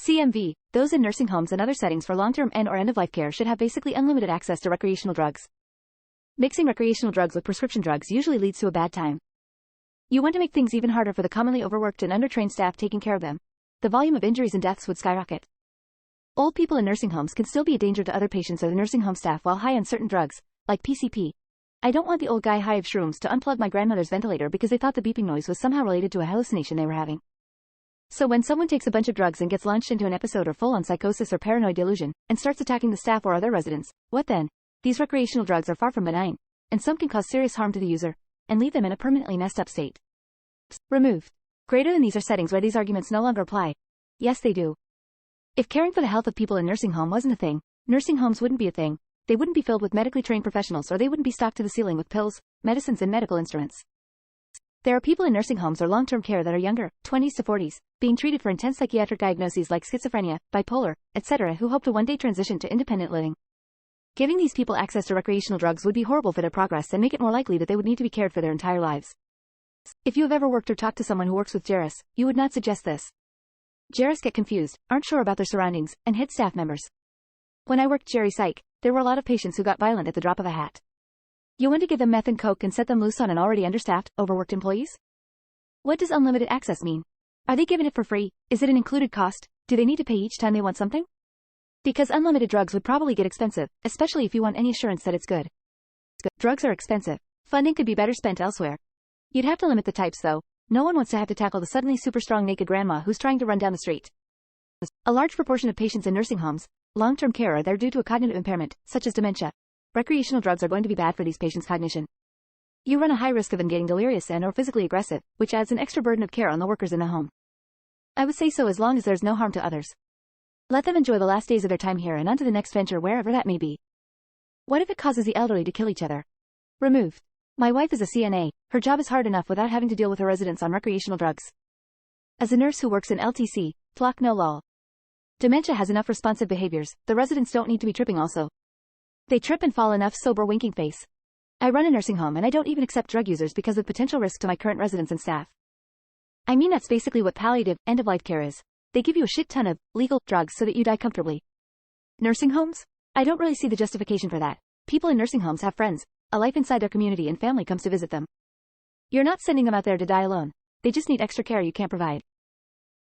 CMV, those in nursing homes and other settings for long-term and/or end-of-life care should have basically unlimited access to recreational drugs. Mixing recreational drugs with prescription drugs usually leads to a bad time. You want to make things even harder for the commonly overworked and undertrained staff taking care of them. The volume of injuries and deaths would skyrocket. Old people in nursing homes can still be a danger to other patients or the nursing home staff while high on certain drugs, like PCP.I don't want the old guy high of shrooms to unplug my grandmother's ventilator because they thought the beeping noise was somehow related to a hallucination they were having. So when someone takes a bunch of drugs and gets launched into an episode or full-on psychosis or paranoid delusion, and starts attacking the staff or other residents, what then? These recreational drugs are far from benign, and some can cause serious harm to the user, and leave them in a permanently messed up state. Removed. Greater than these are settings where these arguments no longer apply. Yes, they do. If caring for the health of people in nursing home wasn't a thing, nursing homes wouldn't be a thing. They wouldn't be filled with medically trained professionals, or they wouldn't be stocked to the ceiling with pills, medicines and medical instruments. There are people in nursing homes or long-term care that are younger, 20s to 40s, being treated for intense psychiatric diagnoses like schizophrenia, bipolar, etc., who hope to one day transition to independent living. Giving these people access to recreational drugs would be horrible for their progress and make it more likely that they would need to be cared for their entire lives. If you have ever worked or talked to someone who works with Jerris, you would not suggest this. Jerris get confused, aren't sure about their surroundings, and hit staff members. When I worked Jerry Psych, there were a lot of patients who got violent at the drop of a hat. You want to give them meth and coke and set them loose on an already understaffed, overworked employees? What does unlimited access mean? Are they given it for free? Is it an included cost? Do they need to pay each time they want something? Because unlimited drugs would probably get expensive, especially if you want any assurance that it's good. Drugs are expensive. Funding could be better spent elsewhere. You'd have to limit the types though. No one wants to have to tackle the suddenly super strong naked grandma who's trying to run down the street. A large proportion of patients in nursing homes, long-term care are there due to a cognitive impairment, such as dementia. Recreational drugs are going to be bad for these patients' cognition. You run a high risk of them getting delirious and/or physically aggressive, which adds an extra burden of care on the workers in the home. I would say so as long as there's no harm to others. Let them enjoy the last days of their time here and on to the next venture wherever that may be. What if it causes the elderly to kill each other? Removed. My wife is a CNA. Her job is hard enough without having to deal with her residents on recreational drugs. As a nurse who works in LTC, flock no lol. Dementia has enough responsive behaviors, the residents don't need to be tripping also. They trip and fall enough sober winking face. I run a nursing home and I don't even accept drug users because of potential risk to my current residents and staff. I mean that's basically what palliative, end-of-life care is. They give you a shit ton of legal drugs so that you die comfortably. Nursing homes? I don't really see the justification for that. People in nursing homes have friends, a life inside their community, and family comes to visit them. You're not sending them out there to die alone. They just need extra care you can't provide.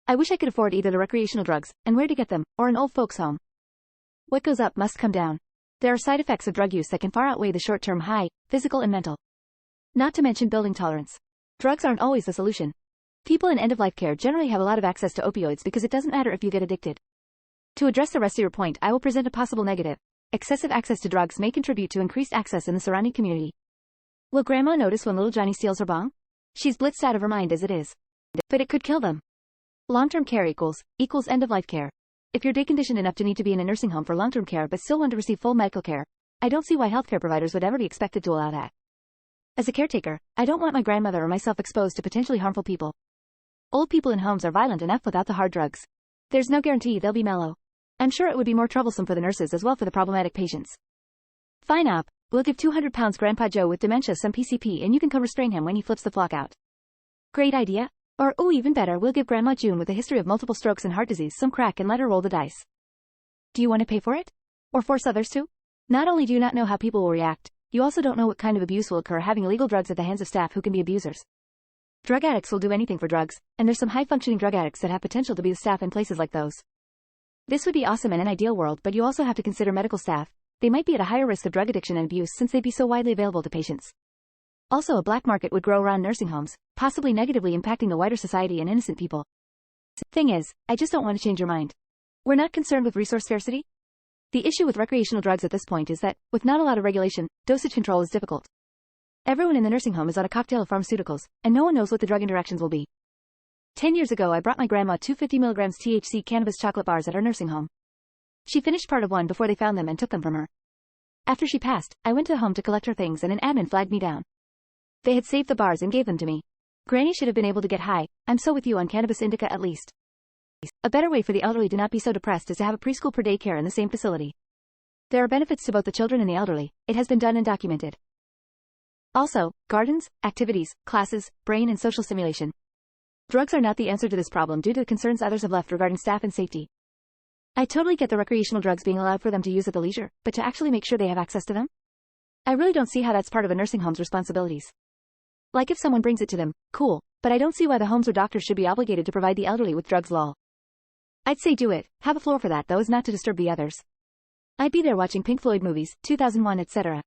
I wish I could afford either the recreational drugs, and where to get them, or an old folks home. What goes up must come down. There are side effects of drug use that can far outweigh the short-term high, physical and mental. Not to mention building tolerance. Drugs aren't always the solution. People in end-of-life care generally have a lot of access to opioids because it doesn't matter if you get addicted. To address the rest of your point, I will present a possible negative. Excessive access to drugs may contribute to increased access in the surrounding community. Will Grandma notice when little Johnny steals her bong? She's blitzed out of her mind as it is. But it could kill them. Long-term care equals end-of-life care. If you're deconditioned enough to need to be in a nursing home for long-term care but still want to receive full medical care, I don't see why healthcare providers would ever be expected to allow that. As a caretaker, I don't want my grandmother or myself exposed to potentially harmful people. Old people in homes are violent enough without the hard drugs. There's no guarantee they'll be mellow. I'm sure it would be more troublesome for the nurses as well for the problematic patients. Fine op, we'll give 200 pounds Grandpa Joe with dementia some PCP and you can come restrain him when he flips the flock out. Great idea. Or, oh, even better, we'll give Grandma June with a history of multiple strokes and heart disease some crack and let her roll the dice. Do you want to pay for it? Or force others to? Not only do you not know how people will react, you also don't know what kind of abuse will occur having illegal drugs at the hands of staff who can be abusers. Drug addicts will do anything for drugs, and there's some high-functioning drug addicts that have potential to be the staff in places like those. This would be awesome in an ideal world, but you also have to consider medical staff. They might be at a higher risk of drug addiction and abuse since they'd be so widely available to patients. Also, a black market would grow around nursing homes, possibly negatively impacting the wider society and innocent people. Thing is, I just don't want to change your mind. We're not concerned with resource scarcity. The issue with recreational drugs at this point is that, with not a lot of regulation, dosage control is difficult. Everyone in the nursing home is on a cocktail of pharmaceuticals, and no one knows what the drug interactions will be. 10 years ago I brought my grandma 2 50 mg THC cannabis chocolate bars at our nursing home. She finished part of one before they found them and took them from her. After she passed, I went to the home to collect her things and an admin flagged me down. They had saved the bars and gave them to me. Granny should have been able to get high. I'm so with you on cannabis indica at least. A better way for the elderly to not be so depressed is to have a preschool per day care in the same facility. There are benefits to both the children and the elderly. It has been done and documented. Also, gardens, activities, classes, brain and social stimulation. Drugs are not the answer to this problem due to the concerns others have left regarding staff and safety. I totally get the recreational drugs being allowed for them to use at the leisure, but to actually make sure they have access to them? I really don't see how that's part of a nursing home's responsibilities. Like if someone brings it to them, cool, but I don't see why the homes or doctors should be obligated to provide the elderly with drugs lol. I'd say do it, have a floor for that though is not to disturb the others. I'd be there watching Pink Floyd movies, 2001 etc.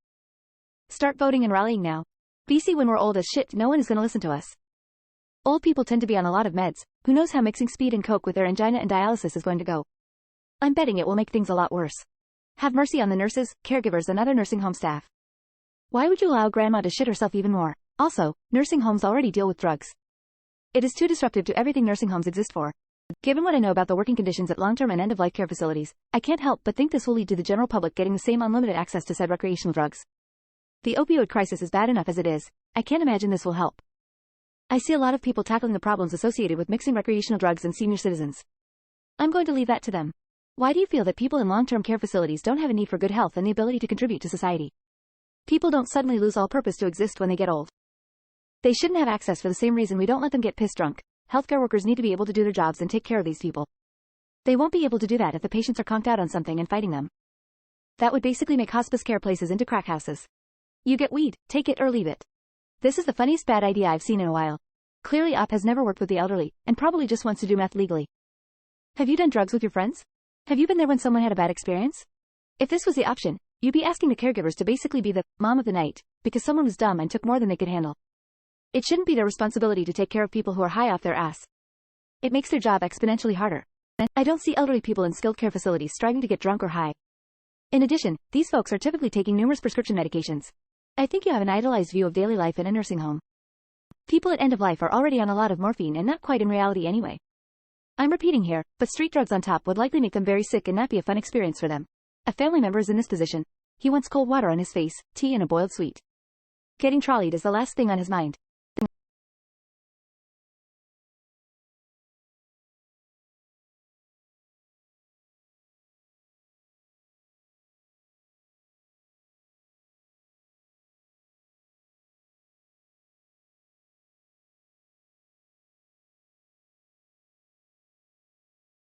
Start voting and rallying now. BC when we're old as shit no one is gonna listen to us. Old people tend to be on a lot of meds, who knows how mixing speed and coke with their angina and dialysis is going to go. I'm betting it will make things a lot worse. Have mercy on the nurses, caregivers and other nursing home staff. Why would you allow grandma to shit herself even more? Also, nursing homes already deal with drugs. It is too disruptive to everything nursing homes exist for. Given what I know about the working conditions at long-term and end-of-life care facilities, I can't help but think this will lead to the general public getting the same unlimited access to said recreational drugs. The opioid crisis is bad enough as it is. I can't imagine this will help. I see a lot of people tackling the problems associated with mixing recreational drugs and senior citizens. I'm going to leave that to them. Why do you feel that people in long-term care facilities don't have a need for good health and the ability to contribute to society? People don't suddenly lose all purpose to exist when they get old. They shouldn't have access for the same reason we don't let them get pissed drunk. Healthcare workers need to be able to do their jobs and take care of these people. They won't be able to do that if the patients are conked out on something and fighting them. That would basically make hospice care places into crack houses. You get weed, take it or leave it. This is the funniest bad idea I've seen in a while. Clearly OP has never worked with the elderly, and probably just wants to do meth legally. Have you done drugs with your friends? Have you been there when someone had a bad experience? If this was the option, you'd be asking the caregivers to basically be the mom of the night, because someone was dumb and took more than they could handle. It shouldn't be their responsibility to take care of people who are high off their ass. It makes their job exponentially harder. I don't see elderly people in skilled care facilities striving to get drunk or high. In addition, these folks are typically taking numerous prescription medications. I think you have an idealized view of daily life in a nursing home. People at end of life are already on a lot of morphine and not quite in reality anyway. I'm repeating here, but street drugs on top would likely make them very sick and not be a fun experience for them. A family member is in this position. He wants cold water on his face, tea and a boiled sweet. Getting trolleyed is the last thing on his mind.